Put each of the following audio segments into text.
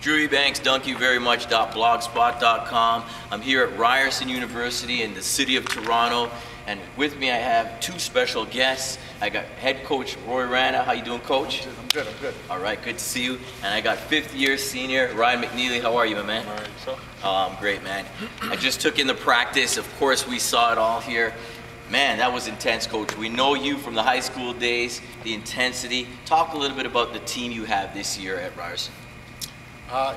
Drew Ebanks, thank you very much. Blogspot.com. I'm here at Ryerson University in the city of Toronto, and with me I have two special guests. I got head coach Roy Rana. How you doing, coach? I'm good. All right, good to see you. And I got fifth-year senior Ryan McNeilly. How are you, my man? All right, so? I'm great, man. I just took in the practice. Of course, we saw it all here. Man, that was intense, coach. We know you from the high school days, the intensity. Talk a little bit about the team you have this year at Ryerson.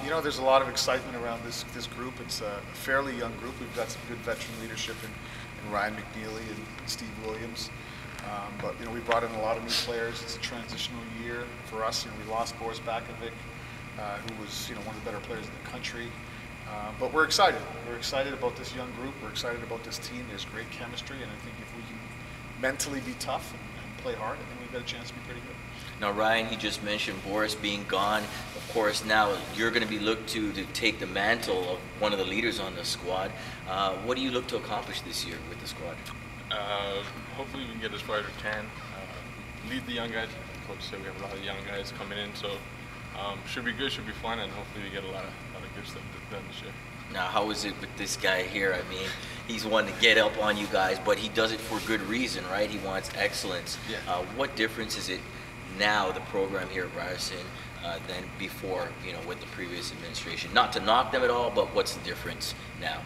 You know, there's a lot of excitement around this group. It's a fairly young group. We've got some good veteran leadership in Ryan McNeilly and Steve Williams. But, you know, we brought in a lot of new players. It's a transitional year for us. You know, we lost Boris Bakovic, who was, you know, one of the better players in the country. But we're excited. We're excited about this young group. We're excited about this team. There's great chemistry, and I think if we can mentally be tough and play hard, I think we've got a chance to be pretty good. Now, Ryan, he just mentioned Boris being gone. Of course, now you're going to be looked to take the mantle of one of the leaders on the squad. What do you look to accomplish this year with the squad? Hopefully we can get as far as we can. Lead the young guys. Coach said we have a lot of young guys coming in, so should be good, should be fun, and hopefully we get a lot of good stuff done this year. Now, how is it with this guy here? I mean, he's one to get up on you guys, but he does it for good reason, right? He wants excellence. Yeah. What difference is it now, the program here at Ryerson, than before, you know, with the previous administration? Not to knock them at all, but what's the difference now?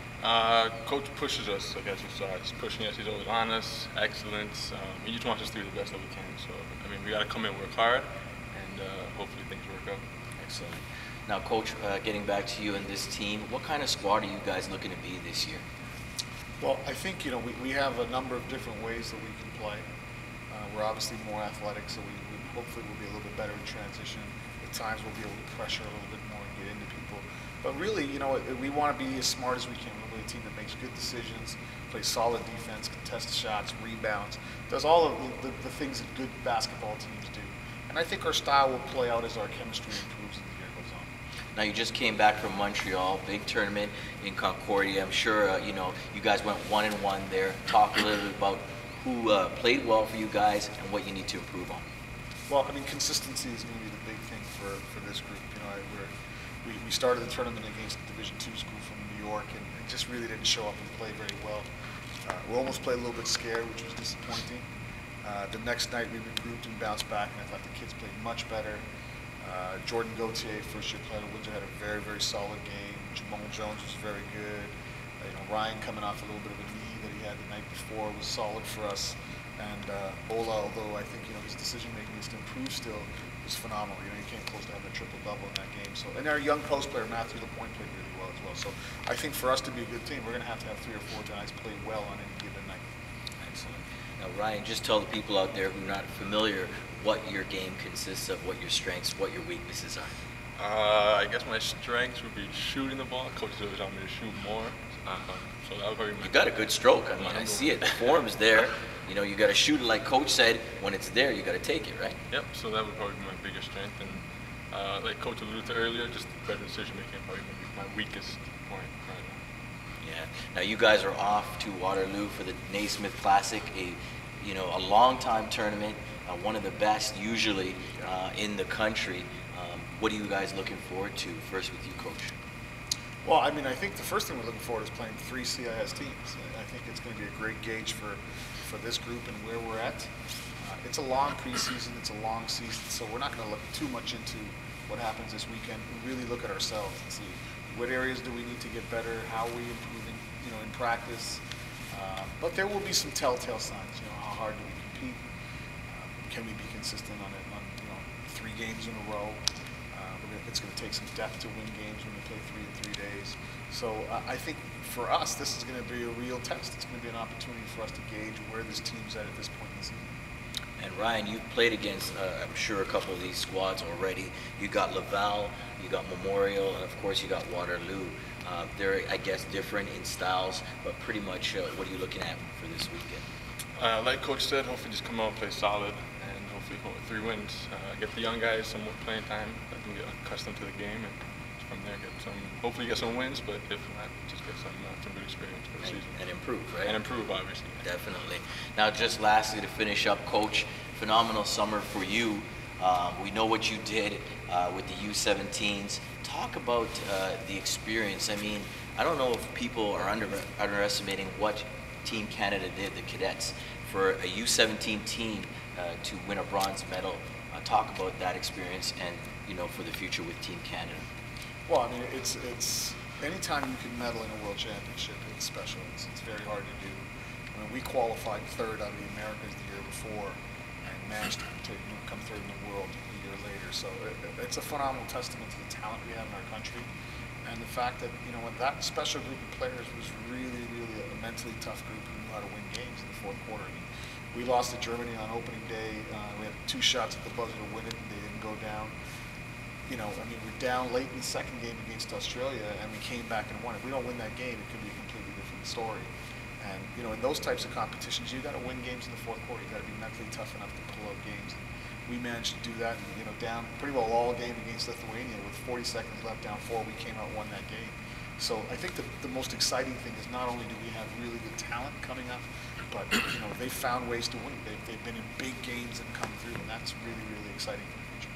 Coach pushes us, I guess you saw. He's pushing us, he's always on us, excellence. He just wants us to do the best that we can. So, I mean, we got to come in, work hard, and hopefully things work out. Excellent. Now, Coach, getting back to you and this team, what kind of squad are you guys looking to be this year? Well, I think, you know, we have a number of different ways that we can play. We're obviously more athletic, so we hopefully we'll be a little bit better in transition. At times we'll be able to pressure a little bit more and get into people. But really, you know, we want to be as smart as we can. We're a team that makes good decisions, plays solid defense, contests shots, rebounds, does all of the things that good basketball teams do. And I think our style will play out as our chemistry improves as the year goes on. Now, you just came back from Montreal, big tournament in Concordia. I'm sure, you know, you guys went 1-1 there. Talk a little bit about who played well for you guys and what you need to improve on. Well, I mean, consistency is going to be the big thing for this group. You know, we started the tournament against a Division II school from New York, and it just really didn't show up and play very well. We almost played a little bit scared, which was disappointing. The next night we regrouped and bounced back, and I thought the kids played much better. Jordan Gauthier, first-year player at Windsor, had a very, very solid game. Jamal Jones was very good. You know, Ryan coming off a little bit of a knee that he had the night before was solid for us. And Ola, although I think, you know, his decision-making needs to improve still, was phenomenal. You know, he came close to having a triple-double in that game. So, and our young post player, Matthew Lapointe, played really well as well. So I think for us to be a good team, we're going to have 3 or 4 guys play well on any given night. Excellent. Now, Ryan, just tell the people out there who are not familiar what your game consists of, what your strengths, what your weaknesses are. I guess my strengths would be shooting the ball. Coaches always want me to shoot more. So that would probably be You got a good stroke. I mean, I see it. The form's there. You know, you got to shoot it like Coach said. When it's there, you got to take it, right? Yep. So that would probably be my biggest strength. And like Coach alluded to earlier, just better decision making probably would be my weakest point right now. Yeah. Now you guys are off to Waterloo for the Naismith Classic, a long-time tournament, one of the best usually in the country. What are you guys looking forward to? First with you, Coach. Well, I mean, I think the first thing we're looking forward to is playing 3 CIS teams. I think it's going to be a great gauge for this group and where we're at. It's a long preseason, it's a long season, so we're not going to look too much into what happens this weekend. We really look at ourselves and see what areas do we need to get better, how are we improving, you know, in practice. But there will be some telltale signs. You know, how hard do we compete? Can we be consistent on 3 games in a row? It's going to take some depth to win games when we play 3 in 3 days. So I think for us, this is going to be a real test. It's going to be an opportunity for us to gauge where this team's at this point in the season. And Ryan, you've played against, I'm sure, a couple of these squads already. You got Laval, you got Memorial, and of course you got Waterloo. They're, I guess, different in styles, but pretty much what are you looking at for this weekend? Like Coach said, hopefully just come out and play solid, and hopefully go with 3 wins. Get the young guys some more playing time, let them get accustomed to the game, and from there hopefully get some wins, but if not, just get some good experience for the season. And improve, right? And improve, obviously. Definitely. Now, just lastly to finish up, Coach, phenomenal summer for you. We know what you did with the U17s. Talk about the experience. I mean, I don't know if people are underestimating what Team Canada did, the cadets, for a U17 team to win a bronze medal. Talk about that experience and, you know, for the future with Team Canada. Well, I mean, it's anytime you can medal in a world championship, it's special. It's very hard to do. I mean, we qualified third out of the Americas the year before and managed to come third in the world a year later. So it's a phenomenal testament to the talent we have in our country and the fact that, you know, that special group of players was really, really a mentally tough group who knew how to win games in the fourth quarter. I mean, we lost to Germany on opening day. We had 2 shots at the buzzer to win it, and they didn't go down. You know, I mean, we're down late in the second game against Australia, and we came back and won it. If we don't win that game, it could be a completely different story. And, you know, in those types of competitions, you got to win games in the fourth quarter. You got to be mentally tough enough to pull out games. And we managed to do that, and, you know, down pretty well all game against Lithuania with 40 seconds left, down 4, we came out and won that game. So I think the most exciting thing is not only do we have really good talent coming up, but, you know, they found ways to win. They've been in big games and come through, and that's really, really exciting for the future.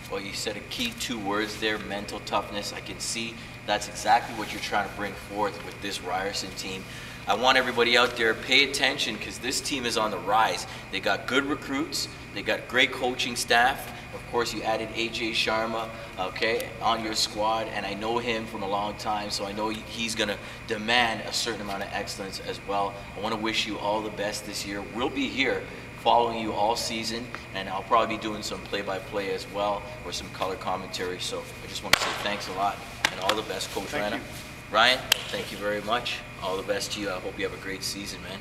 Well, you said a key 2 words there, mental toughness. I can see that's exactly what you're trying to bring forth with this Ryerson team. I want everybody out there, pay attention, because this team is on the rise. They got good recruits. They got great coaching staff. Of course, you added AJ Sharma, okay, on your squad, and I know him from a long time, so I know he's going to demand a certain amount of excellence as well. I want to wish you all the best this year. We'll be here following you all season, and I'll probably be doing some play-by-play as well, or some color commentary. So I just want to say thanks a lot, and all the best, Coach Rana. Ryan, thank you very much. All the best to you. I hope you have a great season, man.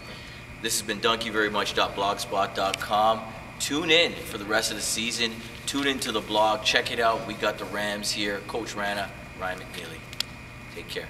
This has been donkeyverymuch.blogspot.com. Tune in for the rest of the season. Tune into the blog. Check it out. We got the Rams here. Coach Rana, Ryan McNeilly. Take care.